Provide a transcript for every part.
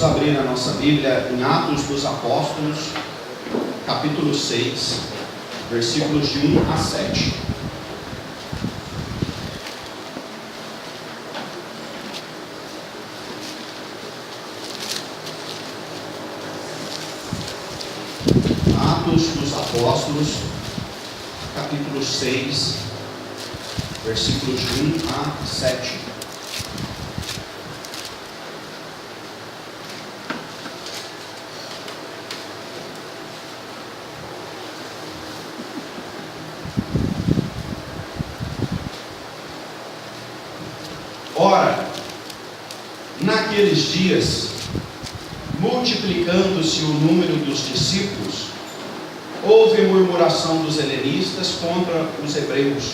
abrir a nossa Bíblia em Atos dos Apóstolos, capítulo 6, versículos de 1 a 7. Atos dos Apóstolos, capítulo 6, versículos de 1 a 7. Ora, naqueles dias, multiplicando-se o número dos discípulos, houve murmuração dos helenistas contra os hebreus,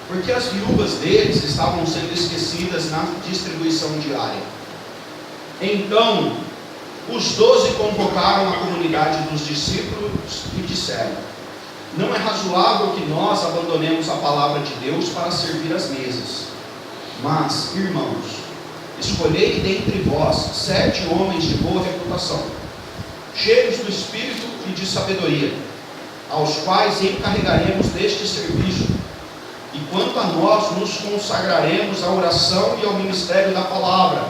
porque as viúvas deles estavam sendo esquecidas na distribuição diária. Então, os 12 convocaram a comunidade dos discípulos e disseram: não é razoável que nós abandonemos a palavra de Deus para servir às mesas. Mas, irmãos, escolhei dentre vós 7 homens de boa reputação, cheios do Espírito e de sabedoria, aos quais encarregaremos deste serviço. E quanto a nós, nos consagraremos à oração e ao ministério da palavra.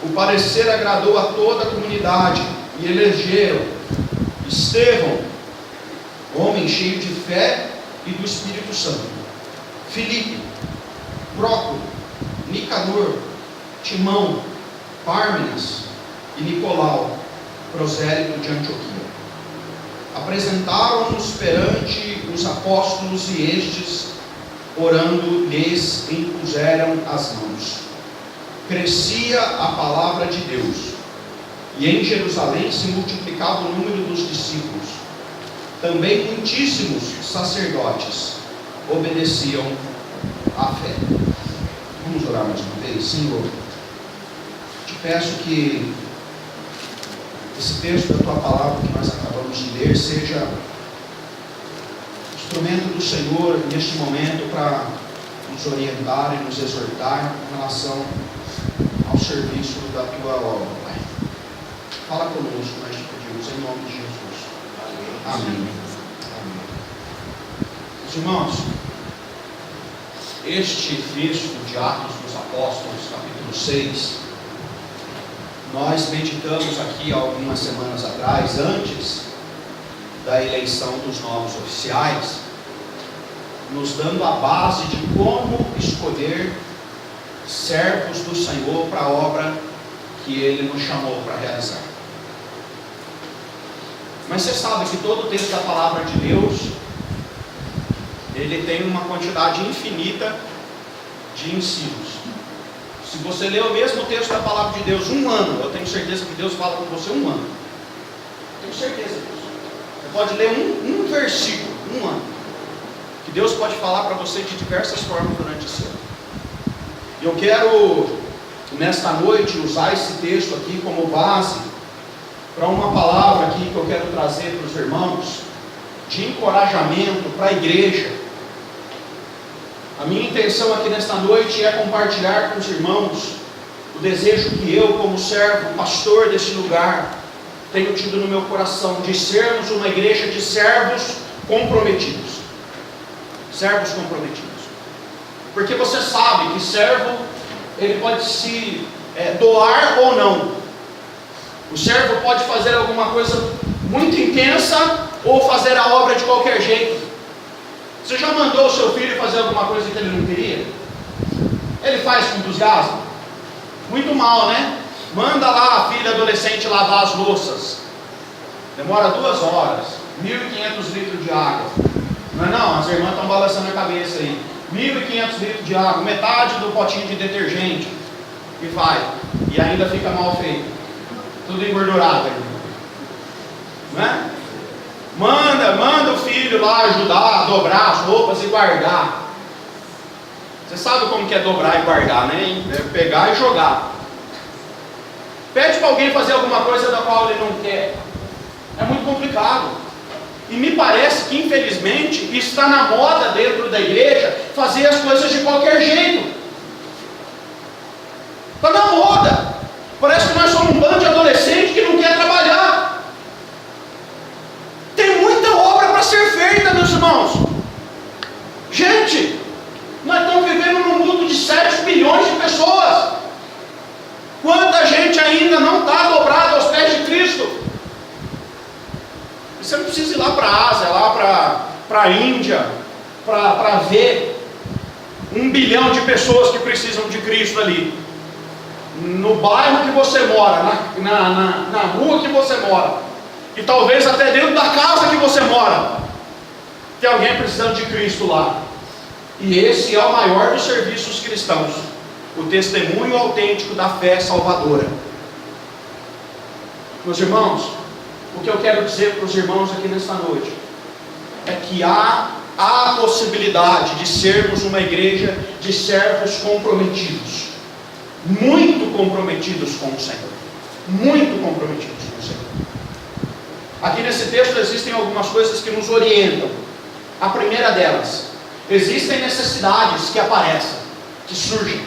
O parecer agradou a toda a comunidade, e elegeram Estevão, homem cheio de fé e do Espírito Santo, Filipe, Prócoro, Nicanor, Timão, Pármenas e Nicolau, prosélito de Antioquia. Apresentaram-nos perante os apóstolos, e estes, orando, lhes impuseram as mãos. Crescia a palavra de Deus, e em Jerusalém se multiplicava o número dos discípulos. Também muitíssimos sacerdotes obedeciam à fé. Vamos orar mais uma vez. Senhor, te peço que esse texto da tua palavra que nós acabamos de ler seja instrumento do Senhor neste momento para nos orientar e nos exortar em relação ao serviço da tua obra, Pai. Fala conosco, nós te pedimos, em nome de Jesus. Amém. Amém. Meus irmãos, este texto de Atos dos Apóstolos, capítulo 6, nós meditamos aqui algumas semanas atrás, antes da eleição dos novos oficiais, nos dando a base de como escolher servos do Senhor para a obra que Ele nos chamou para realizar. Mas você sabe que todo o texto da palavra de Deus, ele tem uma quantidade infinita de incisos. Se você ler o mesmo texto da palavra de Deus um ano, eu tenho certeza que Deus fala com você um ano. Tenho certeza disso. Você pode ler um versículo, um ano, que Deus pode falar para você de diversas formas durante esse ano. E eu quero, nesta noite, usar esse texto aqui como base para uma palavra aqui que eu quero trazer para os irmãos, de encorajamento para a igreja. A minha intenção aqui nesta noite é compartilhar com os irmãos o desejo que eu, como servo, pastor deste lugar, tenho tido no meu coração, de sermos uma igreja de servos comprometidos. Servos comprometidos. Porque você sabe que servo, ele pode se doar ou não. O servo pode fazer alguma coisa muito intensa ou fazer a obra de qualquer jeito. Você já mandou o seu filho fazer alguma coisa que ele não queria? Ele faz com entusiasmo? Muito mal, né? Manda lá a filha adolescente lavar as louças. Demora 2 horas. 1.500 litros de água. Não, as irmãs estão balançando a cabeça aí. 1.500 litros de água, metade do potinho de detergente. E vai. E ainda fica mal feito. Tudo engordurado. Não é? Manda o filho lá ajudar a dobrar as roupas e guardar. Você sabe como que é dobrar e guardar, né? É pegar e jogar. Pede para alguém fazer alguma coisa da qual ele não quer. É muito complicado. E me parece que, infelizmente, está na moda dentro da igreja fazer as coisas de qualquer jeito. Está na moda. Parece que nós somos precisa ir lá para a Ásia, lá para a Índia, para ver 1 bilhão de pessoas que precisam de Cristo ali. No bairro que você mora, na rua que você mora, e talvez até dentro da casa que você mora, tem alguém precisando de Cristo lá. E esse é o maior dos serviços cristãos, o testemunho autêntico da fé salvadora. Meus irmãos, o que eu quero dizer para os irmãos aqui nesta noite é que há a possibilidade de sermos uma igreja de servos comprometidos, muito comprometidos com o Senhor, muito comprometidos com o Senhor. Aqui nesse texto existem algumas coisas que nos orientam. A primeira delas, existem necessidades que aparecem, que surgem.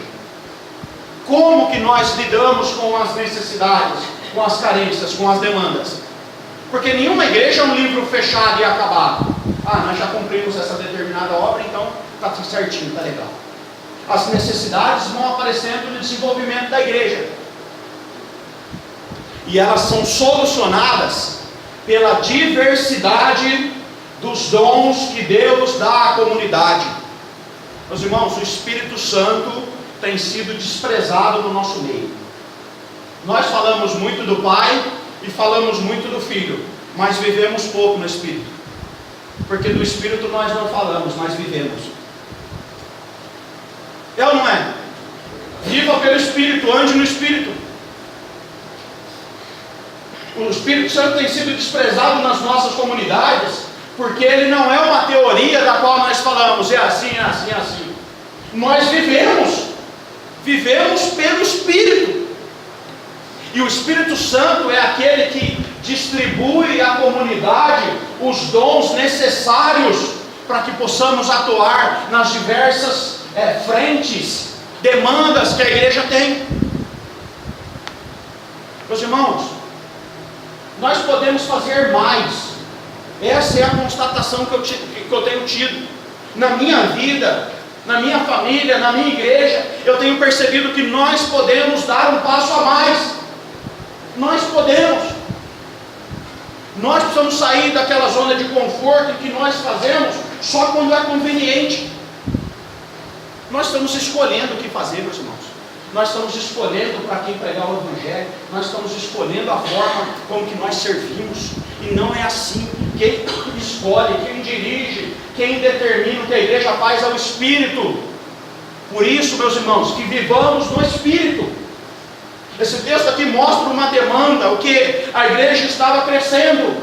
Como que nós lidamos com as necessidades, com as carências, com as demandas? Porque nenhuma igreja é um livro fechado e acabado. Nós já cumprimos essa determinada obra, então está tudo certinho, está legal. As necessidades vão aparecendo no desenvolvimento da igreja. E elas são solucionadas pela diversidade dos dons que Deus dá à comunidade. Meus irmãos, o Espírito Santo tem sido desprezado no nosso meio. Nós falamos muito do Pai e falamos muito do Filho, mas vivemos pouco no Espírito. Porque do Espírito nós não falamos, nós vivemos. É ou não é? Viva pelo Espírito, ande no Espírito. O Espírito Santo tem sido desprezado nas nossas comunidades, porque ele não é uma teoria da qual nós falamos, é assim, é assim, é assim. Nós vivemos pelo Espírito. E o Espírito Santo é aquele que distribui à comunidade os dons necessários para que possamos atuar nas diversas frentes, demandas que a igreja tem. Meus irmãos, nós podemos fazer mais. Essa é a constatação que eu tenho tido na minha vida, na minha família, na minha igreja. Eu tenho percebido que nós podemos dar um passo a mais. Nós podemos. Nós precisamos sair daquela zona de conforto em que nós fazemos só quando é conveniente. Nós estamos escolhendo o que fazer, meus irmãos. Nós estamos escolhendo para quem pregar o Evangelho. Nós estamos escolhendo a forma como que nós servimos. E não é assim. Quem escolhe, quem dirige, quem determina o que a igreja faz é o Espírito. Por isso, meus irmãos, que vivamos no Espírito. Esse texto aqui mostra uma demanda, o que a igreja estava crescendo.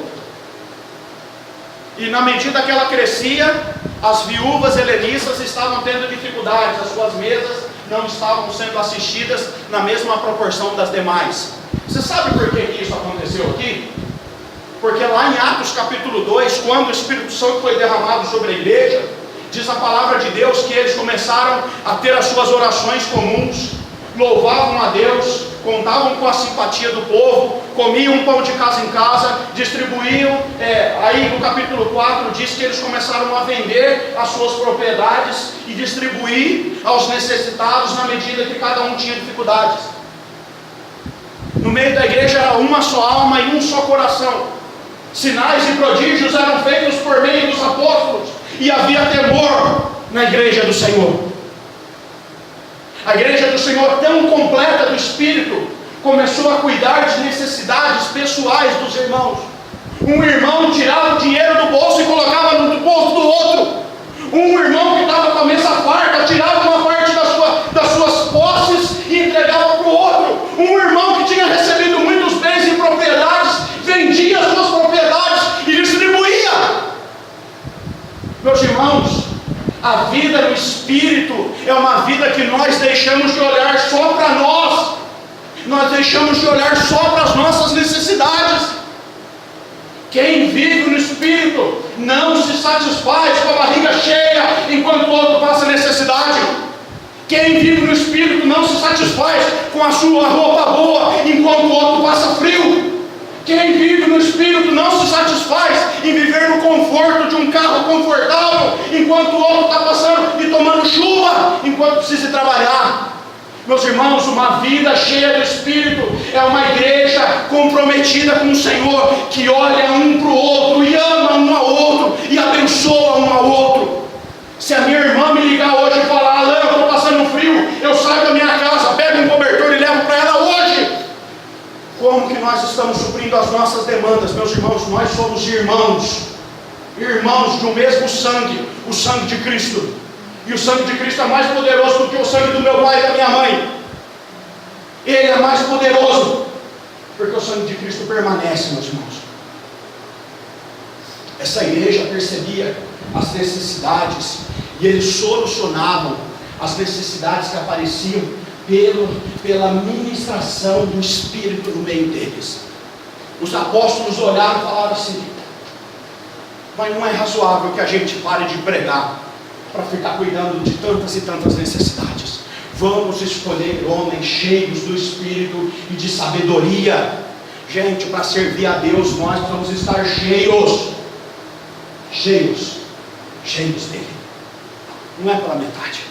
E na medida que ela crescia, as viúvas helenistas estavam tendo dificuldades, as suas mesas não estavam sendo assistidas na mesma proporção das demais. Você sabe por que isso aconteceu aqui? Porque lá em Atos capítulo 2, quando o Espírito Santo foi derramado sobre a igreja, diz a palavra de Deus que eles começaram a ter as suas orações comuns, louvavam a Deus, contavam com a simpatia do povo, comiam pão de casa em casa, distribuíam, aí no capítulo 4 diz que eles começaram a vender as suas propriedades e distribuir aos necessitados na medida que cada um tinha dificuldades. No meio da igreja era uma só alma e um só coração. Sinais e prodígios eram feitos por meio dos apóstolos e havia temor na igreja do Senhor. A igreja do Senhor, tão completa do Espírito, começou a cuidar de necessidades pessoais dos irmãos. Um irmão tirava o dinheiro do bolso e colocava no bolso do outro. Um irmão que estava com a mesa farta tirava uma parte das suas posses e entregava para o outro. Um irmão que tinha recebido muitos bens e propriedades, vendia as suas propriedades e distribuía. Meus irmãos, a vida no Espírito é uma vida que nós deixamos de olhar só para nós. Nós deixamos de olhar só para as nossas necessidades. Quem vive no Espírito não se satisfaz com a barriga cheia enquanto o outro passa necessidade. Quem vive no Espírito não se satisfaz com a sua roupa boa enquanto o outro passa frio. Quem vive no Espírito não se satisfaz em viver no conforto de um carro confortável enquanto o outro está passando e tomando chuva enquanto precisa trabalhar. Meus irmãos, uma vida cheia do Espírito é uma igreja comprometida com o Senhor, que olha um para o outro e ama um ao outro e abençoa um ao outro. Se a minha irmã me ligar hoje e falar: Alain, eu estou passando frio, eu saio da minha casa, pego um cobertor e levo para ela hoje. Como que nós estamos suprindo as nossas demandas? Meus irmãos, nós somos irmãos de um mesmo sangue, o sangue de Cristo. E o sangue de Cristo é mais poderoso do que o sangue do meu pai e da minha mãe. Ele é mais poderoso, porque o sangue de Cristo permanece, meus irmãos. Essa igreja percebia as necessidades, e eles solucionavam as necessidades que apareciam pela ministração do Espírito no meio deles. Os apóstolos olharam e falaram assim: mas não é razoável que a gente pare de pregar para ficar cuidando de tantas e tantas necessidades. Vamos escolher homens cheios do Espírito e de sabedoria. Gente, para servir a Deus nós vamos estar cheios dele. Não é pela metade.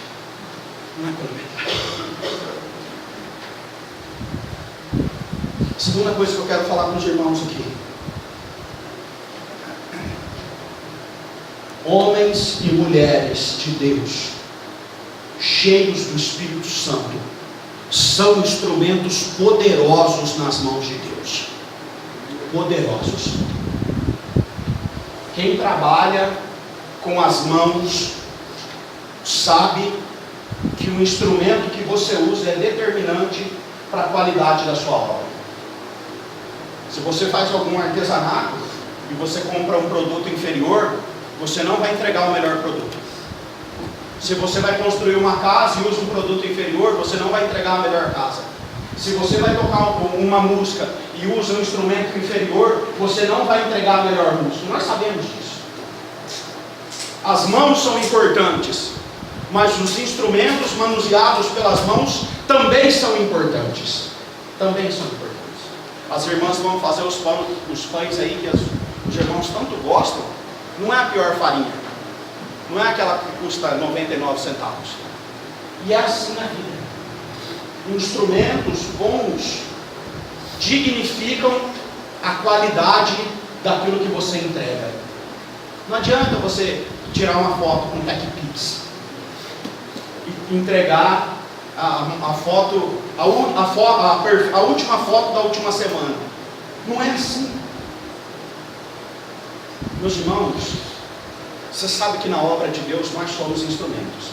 Segunda coisa que eu quero falar com os irmãos aqui: homens e mulheres de Deus, cheios do Espírito Santo, são instrumentos poderosos nas mãos de Deus. Poderosos. Quem trabalha com as mãos sabe que o instrumento que você usa é determinante para a qualidade da sua obra. Se você faz algum artesanato e você compra um produto inferior, você não vai entregar o melhor produto. Se você vai construir uma casa e usa um produto inferior, você não vai entregar a melhor casa. Se você vai tocar uma música e usa um instrumento inferior, você não vai entregar a melhor música. Nós sabemos disso. As mãos são importantes, mas os instrumentos manuseados pelas mãos também são importantes. As irmãs vão fazer os pães aí que os irmãos tanto gostam. Não é a pior farinha, não é aquela que custa 99 centavos. E é assim a vida. Instrumentos bons dignificam a qualidade daquilo que você entrega. Não adianta você tirar uma foto com TechPix e entregar a última foto da última semana. Não é assim. Meus irmãos, você sabe que na obra de Deus nós somos instrumentos.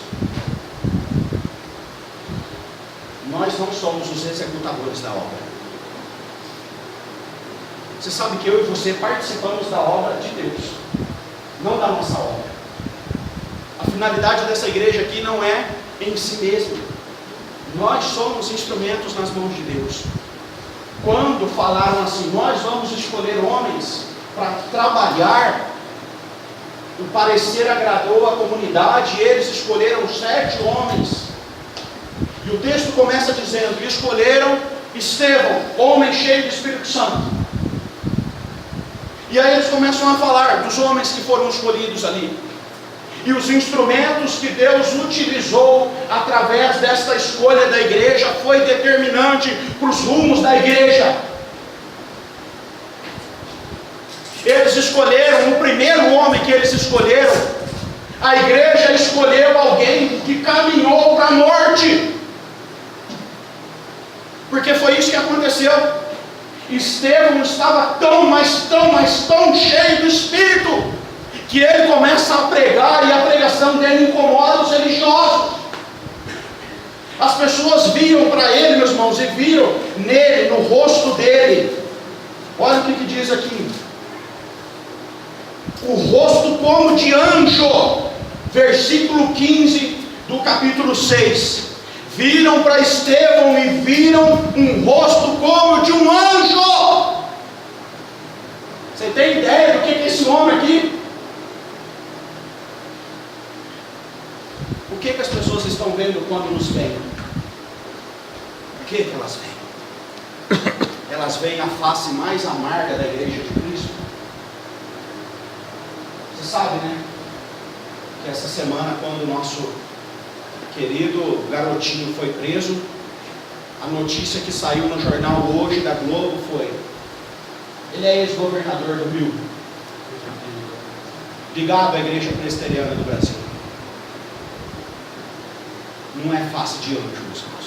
Nós não somos os executadores da obra. Você sabe que eu e você participamos da obra de Deus, não da nossa obra. A finalidade dessa igreja aqui não é em si mesmo. Nós somos instrumentos nas mãos de Deus. Quando falaram assim: nós vamos escolher homens para trabalhar, o parecer agradou a comunidade, e eles escolheram 7 homens. E o texto começa dizendo: e escolheram Estevão, homem cheio do Espírito Santo. E aí eles começam a falar dos homens que foram escolhidos ali, e os instrumentos que Deus utilizou através desta escolha da igreja foi determinante para os rumos da igreja. Eles escolheram, o primeiro homem que eles escolheram, a igreja escolheu alguém que caminhou para a morte, porque foi isso que aconteceu. Estevão estava tão cheio do Espírito, que ele começa a pregar, e a pregação dele incomoda os religiosos. As pessoas viam para ele, meus irmãos, e viram nele, no rosto dele, olha o que diz aqui: o rosto como de anjo. Versículo 15 do capítulo 6. Viram para Estevão e viram um rosto como de um anjo. Você tem ideia do que é esse homem aqui? O que as pessoas estão vendo quando nos veem? O que elas veem? Elas veem a face mais amarga da igreja de Cristo. Você sabe, né? Que essa semana, quando o nosso querido garotinho foi preso, A notícia que saiu no jornal hoje da Globo foi: ele é ex-governador do Rio, ligado à Igreja Presbiteriana do Brasil. Não é face de anjo, meus irmãos.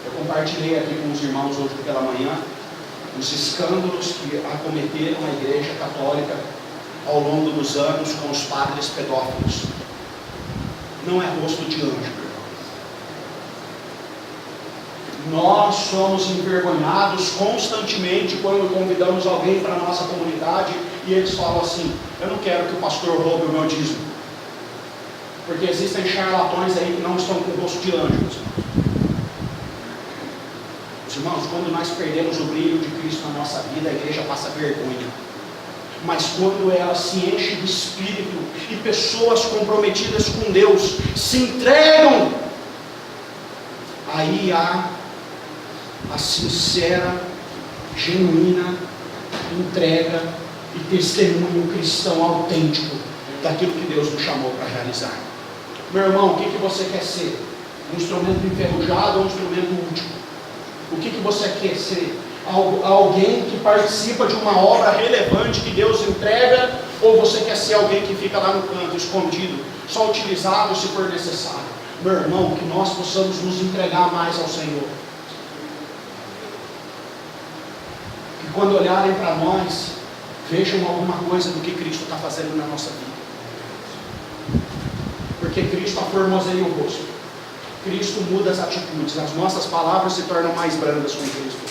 Eu compartilhei aqui com os irmãos hoje pela manhã os escândalos que acometeram a Igreja Católica ao longo dos anos com os padres pedófilos. Não é rosto de anjo, meu irmão. Nós somos envergonhados constantemente quando convidamos alguém para a nossa comunidade e eles falam assim: eu não quero que o pastor roube o meu dízimo. Porque existem charlatões aí que não estão com o rosto de anjo, meus irmãos, quando nós perdemos o brilho de Cristo na nossa vida, a igreja passa vergonha. Mas quando ela se enche do Espírito e pessoas comprometidas com Deus se entregam, aí há a sincera, genuína entrega e testemunho cristão autêntico daquilo que Deus nos chamou para realizar. Meu irmão, o que você quer ser? Um instrumento enferrujado ou um instrumento útil? O que você quer ser? Alguém que participa de uma obra relevante que Deus entrega, ou você quer ser alguém que fica lá no canto, escondido, só utilizado se for necessário? Meu irmão, que nós possamos nos entregar mais ao Senhor. Que quando olharem para nós, vejam alguma coisa do que Cristo está fazendo na nossa vida. Porque Cristo aformoseia o rosto. Cristo muda as atitudes. As nossas palavras se tornam mais brandas com Cristo.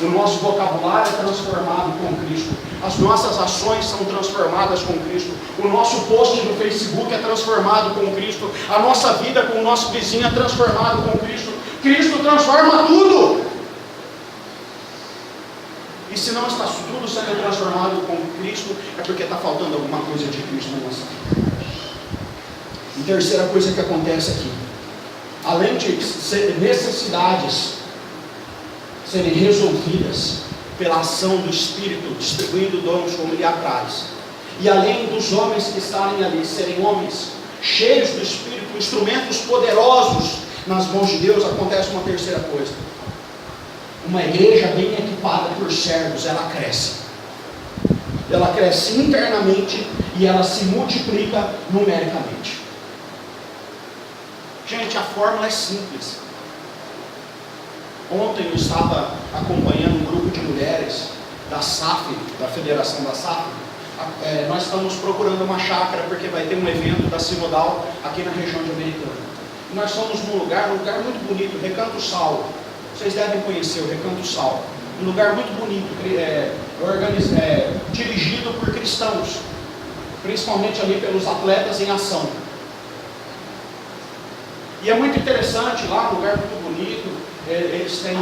O nosso vocabulário é transformado com Cristo. As nossas ações são transformadas com Cristo. O nosso post no Facebook é transformado com Cristo. A nossa vida com o nosso vizinho é transformado com Cristo. Cristo transforma tudo. E se não está tudo sendo transformado com Cristo, é porque está faltando alguma coisa de Cristo na nossa vida. E terceira coisa que acontece aqui: além de necessidades serem resolvidas pela ação do Espírito, distribuindo dons como ele apraz, e além dos homens que estarem ali serem homens cheios do Espírito, instrumentos poderosos nas mãos de Deus, acontece uma terceira coisa: uma igreja bem equipada por servos, ela cresce internamente e ela se multiplica numericamente. Gente, a fórmula é simples. Ontem eu estava acompanhando um grupo de mulheres da SAF, da Federação da SAF. Nós estamos procurando uma chácara porque vai ter um evento da Sinodal aqui na região de Americana. Nós fomos num lugar muito bonito, Recanto Saulo. Vocês devem conhecer o Recanto Saulo. Um lugar muito bonito, dirigido por cristãos, principalmente ali pelos atletas em ação. E é muito interessante lá, um lugar muito bonito, eles têm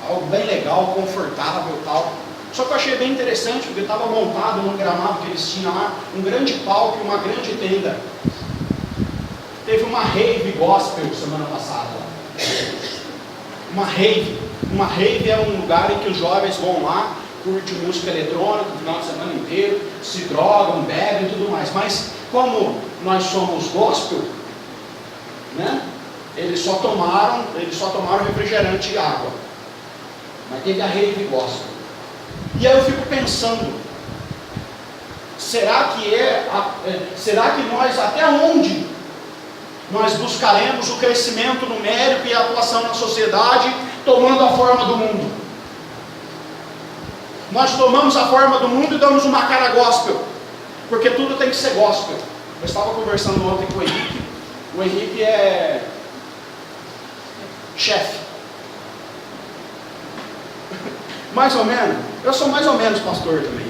algo bem legal, confortável e tal. Só que eu achei bem interessante, porque estava montado num gramado que eles tinham lá, um grande palco e uma grande tenda. Teve uma rave gospel semana passada lá. Uma rave é um lugar em que os jovens vão lá, curtem música eletrônica o final de semana inteiro, se drogam, bebem e tudo mais. Mas como nós somos gospel, né? Eles só tomaram refrigerante e água. Mas teve a rave gospel. E aí eu fico pensando, será que nós, até onde nós buscaremos o crescimento numérico e a atuação na sociedade, tomando a forma do mundo? Nós tomamos a forma do mundo e damos uma cara gospel, porque tudo tem que ser gospel. Eu estava conversando ontem com o Henrique é chefe. Mais ou menos. Eu sou mais ou menos pastor também.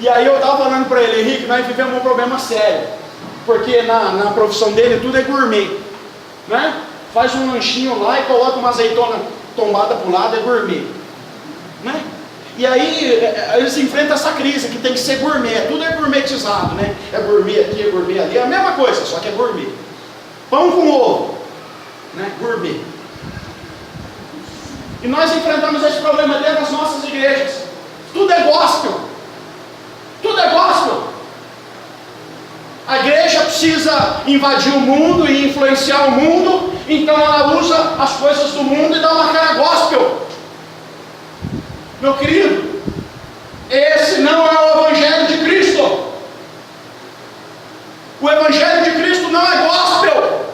E aí eu estava falando para ele: Henrique, nós vivemos um problema sério, porque na profissão dele tudo é gourmet, né? Faz um lanchinho lá e coloca uma azeitona tombada para o lado, é gourmet, né? E aí eles enfrentam essa crise que tem que ser gourmet, tudo é gourmetizado, né? É gourmet aqui, é gourmet ali, é a mesma coisa, só que é gourmet. Pão com ovo, né? Gourmet. E nós enfrentamos esse problema dentro das nossas igrejas. Tudo é gospel. Tudo é gospel. A igreja precisa invadir o mundo e influenciar o mundo, então ela usa as coisas do mundo e dá uma cara gospel. Meu querido, esse não é o Evangelho de Cristo. O Evangelho de Cristo não é gospel.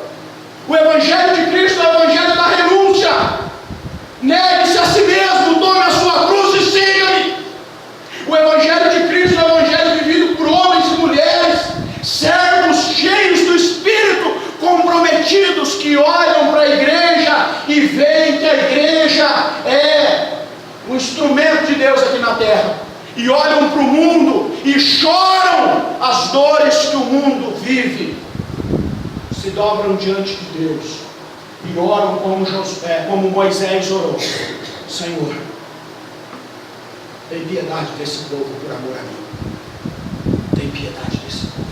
O Evangelho de Cristo é o Evangelho da renúncia. Negue-se a si mesmo, tome a sua cruz e siga-me. O Evangelho de Cristo é o Evangelho vivido por homens e mulheres, servos cheios do Espírito, comprometidos, que olham para a igreja e veem que a igreja é o instrumento de Deus aqui na terra, e olham para o mundo e choram as dores que o mundo vive, se dobram diante de Deus e oram como Moisés orou: Senhor, tem piedade desse povo por amor a mim. Tem piedade desse povo.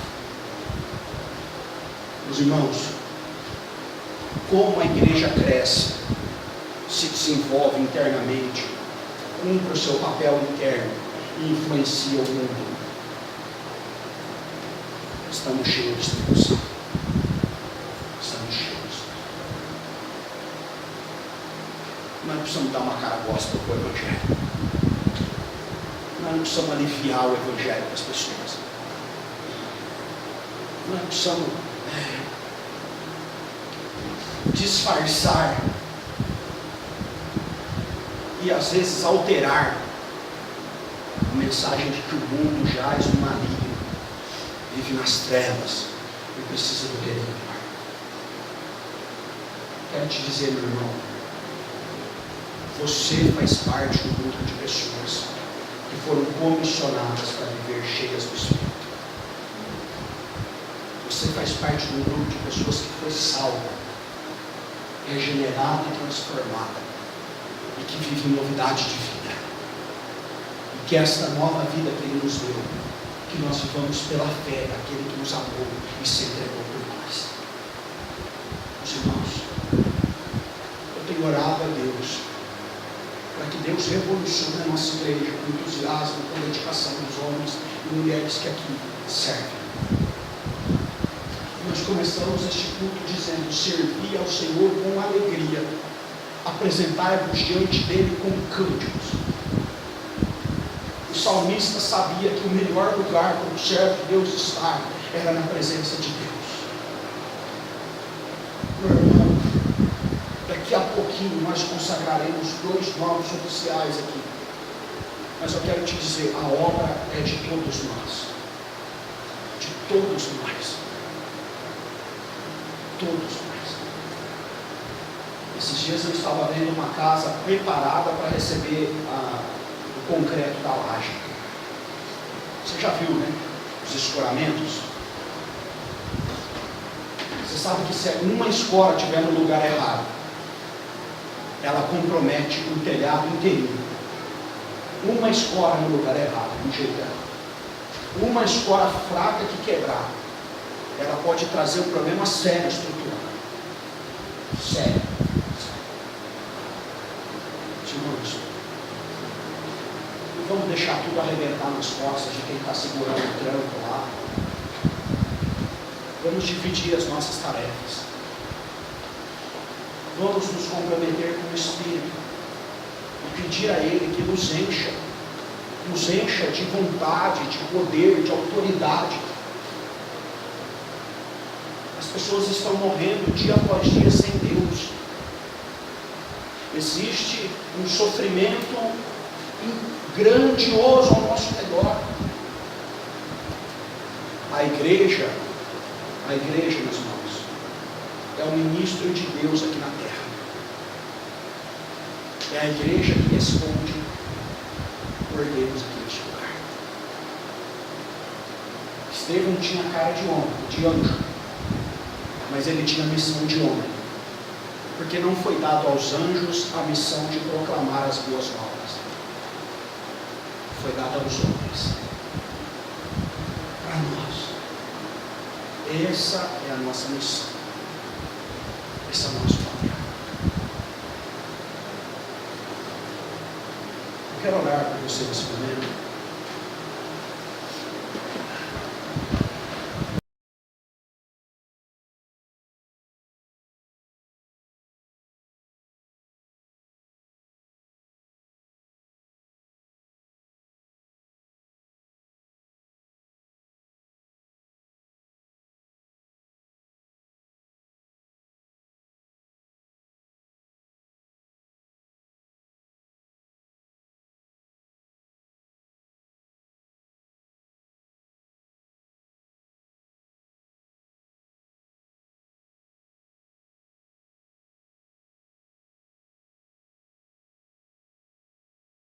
Meus irmãos, como a igreja cresce, se desenvolve internamente, cumpre o seu papel interno e influencia o mundo. Estamos cheios de Espírito Santo. Estamos cheios. Nós precisamos dar uma cara gospel para o Evangelho. Nós não precisamos aliviar o Evangelho das pessoas. Nós precisamos disfarçar e às vezes alterar a mensagem de que o mundo jaz no maligno, vive nas trevas e precisa do Redentor. Quero te dizer, meu irmão, você faz parte do grupo de pessoas que foram comissionadas para viver cheias do Espírito. Você faz parte de um grupo de pessoas que foi salva, regenerada e transformada, e que vive em novidade de vida, e que esta nova vida que Ele nos deu, que nós vivamos pela fé naquele que nos amou e se entregou por nós. Meus irmãos, eu tenho orado a Deus para que Deus revolucione a nossa igreja com entusiasmo, com dedicação dos homens e mulheres que aqui servem. Nós começamos este culto dizendo: servir ao Senhor com alegria, apresentar-vos diante dele com cânticos. O salmista sabia que o melhor lugar para o servo de Deus estar era na presença de Deus. Meu irmão, daqui a pouquinho nós consagraremos 2 novos oficiais aqui. Mas eu quero te dizer, a obra é de todos nós. De todos nós. Todos nós. Esses dias eu estava vendo uma casa preparada para receber o concreto da laje. Você já viu, né? Os escoramentos. Você sabe que se uma escora estiver no lugar errado, ela compromete o telhado inteirinho. Uma escora no lugar errado, de um jeito errado. Uma escora fraca que quebrar, ela pode trazer um problema sério estrutural. Sério. Irmãos, não vamos deixar tudo arrebentar nas costas de quem está segurando o tranco lá. Vamos dividir as nossas tarefas. Vamos nos comprometer com o Espírito e pedir a Ele que nos encha de vontade, de poder, de autoridade. As pessoas estão morrendo dia após dia sem Deus. Existe um sofrimento grandioso ao nosso redor. A igreja, meus irmãos, é o ministro de Deus aqui na terra. É a igreja que responde por Deus aqui neste lugar. Estevão tinha cara de homem, de anjo, mas ele tinha missão de homem, porque não foi dado aos anjos a missão de proclamar as boas novas. Foi dado aos homens. Para nós. Essa é a nossa missão. Esse é o nosso papel. Eu quero orar por você nesse momento.